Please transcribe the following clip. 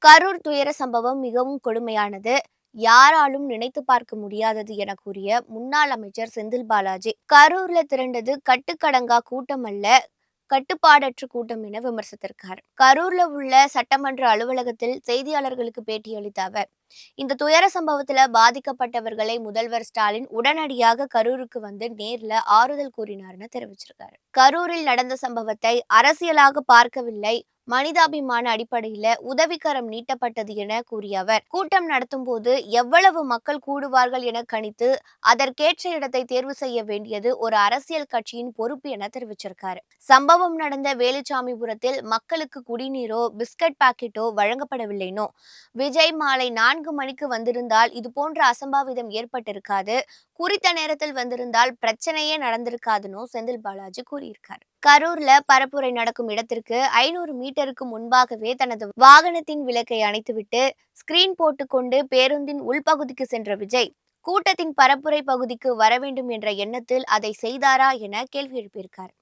கரூர் துயர சம்பவம் மிகவும் கொடுமையானது. யாராலும் நினைத்து பார்க்க முடியாதது என கூறிய முன்னாள் அமைச்சர் செந்தில் பாலாஜி, கரூர்ல திரண்டது கட்டுக்கடங்கா கூட்டம் அல்ல, கட்டுப்பாடற்ற கூட்டம் என விமர்சித்திருக்கார். கரூர்ல உள்ள சட்டமன்ற அலுவலகத்தில் செய்தியாளர்களுக்கு பேட்டியளித்த அவர், இந்த துயர சம்பவத்துல பாதிக்கப்பட்டவர்களை முதல்வர் ஸ்டாலின் உடனடியாக கரூருக்கு வந்து நேர்ல ஆறுதல் கூறினார்னு தெரிவிச்சிருக்காரு. கரூரில் நடந்த சம்பவத்தை அரசியலாக பார்க்கவில்லை, மனிதாபிமான அடிப்படையில உதவிக்கரம் நீட்டப்பட்டது என கூறிய அவர், கூட்டம் நடத்தும் போது எவ்வளவு மக்கள் கூடுவார்கள் என கணித்து அதற்கேற்ற இடத்தை தேர்வு செய்ய வேண்டியது ஒரு அரசியல் கட்சியின் பொறுப்பு என தெரிவிச்சிருக்காரு. சம்பவம் நடந்த வேலுச்சாமிபுரத்தில் மக்களுக்கு குடிநீரோ பிஸ்கட் பாக்கெட்டோ வழங்கப்படவில்லைனோ, விஜய் மாலை 4 மணிக்கு வந்திருந்தால் இது போன்ற அசம்பாவிதம் ஏற்பட்டிருக்காது, குறித்த நேரத்தில் வந்திருந்தால் பிரச்சனையே நடந்திருக்காதுன்னு செந்தில் பாலாஜி கூறியிருக்காரு. கரூர்ல பரப்புரை நடக்கும் இடத்திற்கு 500 மீட்டருக்கு முன்பாகவே தனது வாகனத்தின் விளக்கை அணைத்துவிட்டு ஸ்கிரீன் போட்டுக்கொண்டு பேருந்தின் உள்பகுதிக்கு சென்ற விஜய், கூட்டத்தின் பரப்புரை பகுதிக்கு வர வேண்டும் என்ற எண்ணத்தில் அதை செய்தாரா என கேள்வி எழுப்பியிருக்கார்.